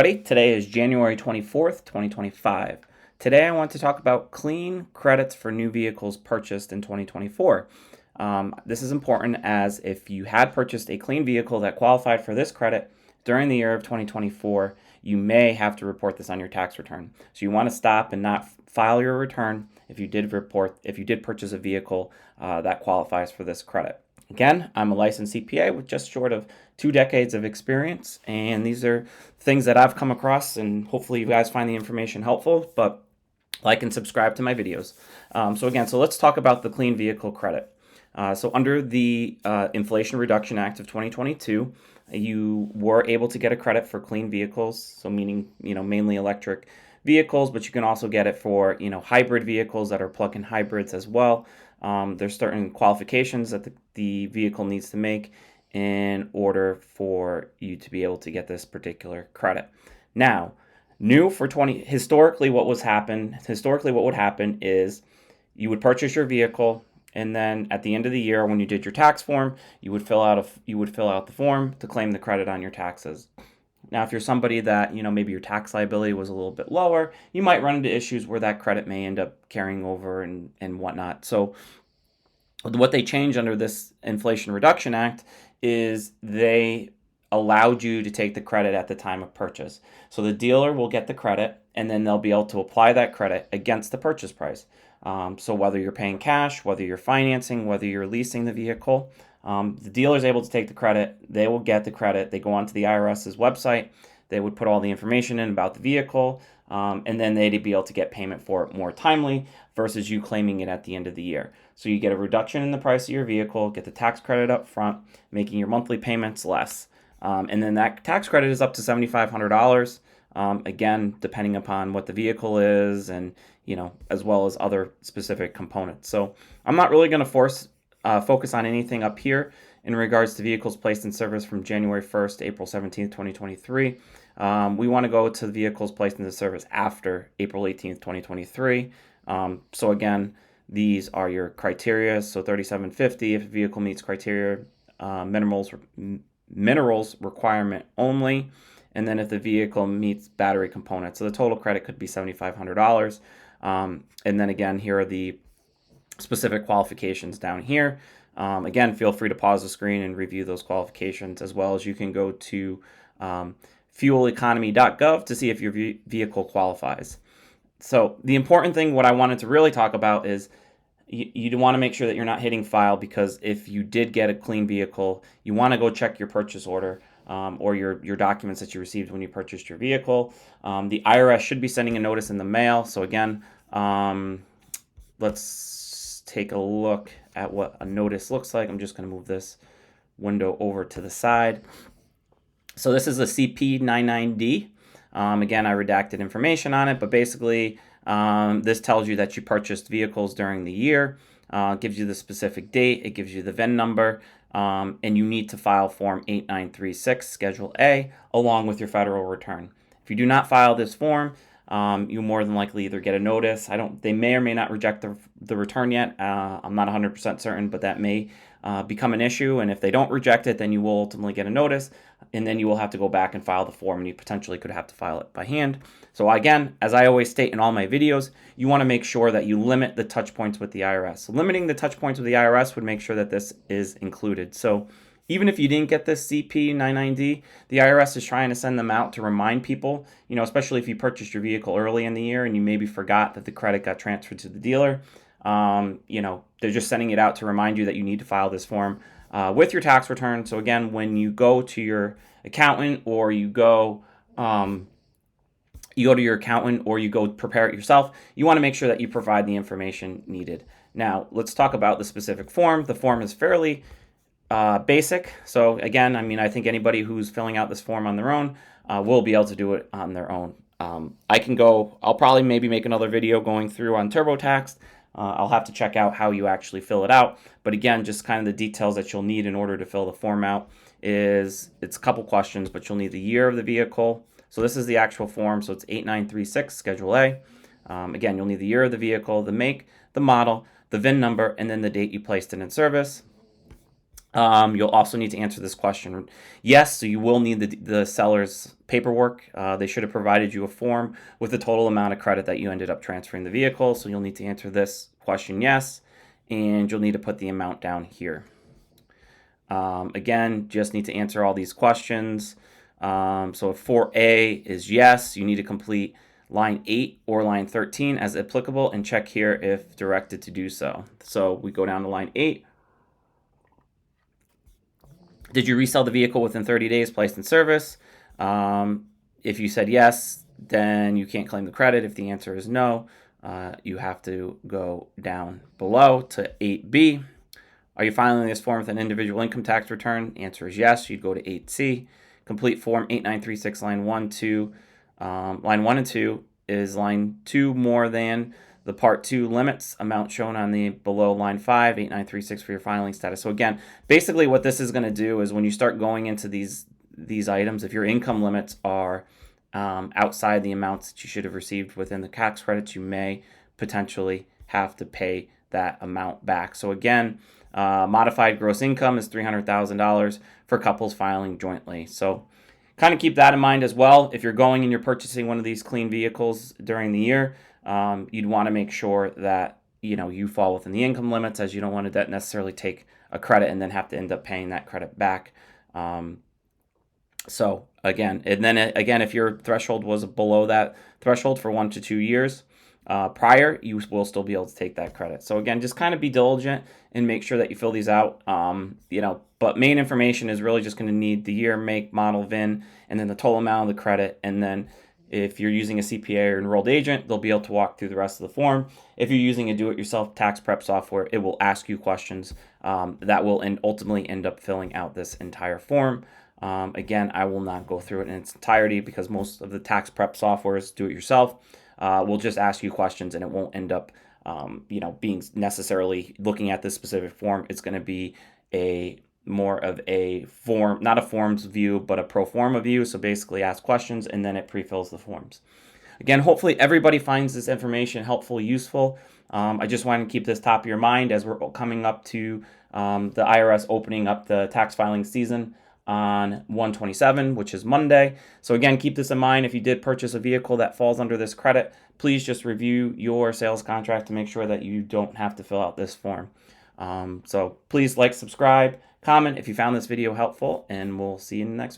Today is January 24th, 2025. Today I want to talk about clean credits for new vehicles purchased in 2024. This is important as if you had purchased a clean vehicle that qualified for this credit during the year of 2024, you may have to report this on your tax return. So you want to stop and not file your return if you did purchase a vehicle that qualifies for this credit. Again, I'm a licensed CPA with just short of 2 decades of experience, and these are things that I've come across, and hopefully you guys find the information helpful, but like and subscribe to my videos. So let's talk about the Clean Vehicle Credit. So under the Inflation Reduction Act of 2022, you were able to get a credit for clean vehicles, so meaning, mainly electric vehicles, but you can also get it for, hybrid vehicles that are plug-in hybrids as well. There's certain qualifications that the vehicle needs to make in order for you to be able to get this particular credit. Now, historically what would happen is you would purchase your vehicle, and then at the end of the year when you did your tax form, you would fill out the form to claim the credit on your taxes. Now, if you're somebody that, maybe your tax liability was a little bit lower, you might run into issues where that credit may end up carrying over and whatnot. So what they changed under this Inflation Reduction Act is they allowed you to take the credit at the time of purchase. So the dealer will get the credit, and then they'll be able to apply that credit against the purchase price. So whether you're paying cash, whether you're financing, whether you're leasing the vehicle, the dealer is able to take the credit. They will get the credit. They go onto the IRS's website. They would put all the information in about the vehicle, and then they'd be able to get payment for it more timely versus you claiming it at the end of the year. So you get a reduction in the price of your vehicle, get the tax credit up front, making your monthly payments less. And then that tax credit is up to $7,500. Again, depending upon what the vehicle is and, as well as other specific components. So I'm not really going to focus on anything up here in regards to vehicles placed in service from January 1st to April 17th, 2023. We want to go to the vehicles placed into service after April 18th, 2023. So again, these are your criteria. So 3750, if a vehicle meets criteria, minerals requirement only. And then if the vehicle meets battery components. So the total credit could be $7,500. And then again, here are the specific qualifications down here. Again, feel free to pause the screen and review those qualifications, as well as you can go to fueleconomy.gov to see if your vehicle qualifies. So the important thing, what I wanted to really talk about is you want to make sure that you're not hitting file, because if you did get a clean vehicle, you want to go check your purchase order or your documents that you received when you purchased your vehicle. The IRS should be sending a notice in the mail. So again, let's take a look at what a notice looks like. I'm just going to move this window over to the side. So this is a CP99D. Again, I redacted information on it, but basically this tells you that you purchased vehicles during the year. It gives you the specific date. It gives you the VIN number. And you need to file Form 8936, Schedule A, along with your federal return. If you do not file this form, you more than likely either get a notice. They may or may not reject the return yet. I'm not 100% certain, but that may become an issue. And if they don't reject it, then you will ultimately get a notice, and then you will have to go back and file the form, and you potentially could have to file it by hand. So again, as I always state in all my videos, you want to make sure that you limit the touch points with the IRS. So limiting the touch points with the IRS would make sure that this is included. So even if you didn't get this CP99D, the IRS is trying to send them out to remind people, especially if you purchased your vehicle early in the year and you maybe forgot that the credit got transferred to the dealer. They're just sending it out to remind you that you need to file this form with your tax return. So again, when you go to your accountant or you go to your accountant or you go prepare it yourself, you want to make sure that you provide the information needed. Now, let's talk about the specific form. The form is fairly basic. So again, I think anybody who's filling out this form on their own will be able to do it on their own. I'll probably maybe make another video going through on TurboTax. I'll have to check out how you actually fill it out. But again, just kind of the details that you'll need in order to fill the form out it's a couple questions, but you'll need the year of the vehicle. So this is the actual form. So it's 8936, Schedule A. Again, you'll need the year of the vehicle, the make, the model, the VIN number, and then the date you placed it in service. You'll also need to answer this question. Yes, so you will need the seller's paperwork. They should have provided you a form with the total amount of credit that you ended up transferring the vehicle. So you'll need to answer this question yes, and you'll need to put the amount down here. Again, just need to answer all these questions. So if 4A is yes, you need to complete line 8 or line 13 as applicable and check here if directed to do so. So we go down to line 8. Did you resell the vehicle within 30 days placed in service? If you said yes, then you can't claim the credit. If the answer is no, you have to go down below to 8B. Are you filing this form with an individual income tax return? Answer is yes. You'd go to 8C. Complete form 8936 line 1, 2. Line 1 and 2 is line 2 more than the part 2 limits amount shown on the below line 5, 8936 for your filing status. So again, basically what this is going to do is when you start going into these items, if your income limits are outside the amounts that you should have received within the tax credits, you may potentially have to pay that amount back. So again, modified gross income is $300,000 for couples filing jointly. So kind of keep that in mind as well. If you're going and you're purchasing one of these clean vehicles during the year, you'd want to make sure that you fall within the income limits, as you don't want to necessarily take a credit and then have to end up paying that credit back. So again, if your threshold was below that threshold for 1 to 2 years prior, you will still be able to take that credit. So again, just kind of be diligent and make sure that you fill these out. But main information is really just going to need the year, make, model, VIN, and then the total amount of the credit. And then if you're using a CPA or enrolled agent, they'll be able to walk through the rest of the form. If you're using a do-it-yourself tax prep software, it will ask you questions that will ultimately end up filling out this entire form. Again, I will not go through it in its entirety because most of the tax prep softwares, do-it-yourself, will just ask you questions and it won't end up being necessarily looking at this specific form. It's going to be more of a form, not a forms view, but a pro forma view. So basically ask questions and then it pre-fills the forms. Again, hopefully everybody finds this information helpful, useful. I just wanted to keep this top of your mind as we're coming up to the IRS opening up the tax filing season on 1/27, which is Monday. So again, keep this in mind. If you did purchase a vehicle that falls under this credit, please just review your sales contract to make sure that you don't have to fill out this form. So please like, subscribe, comment if you found this video helpful, and we'll see you in the next video.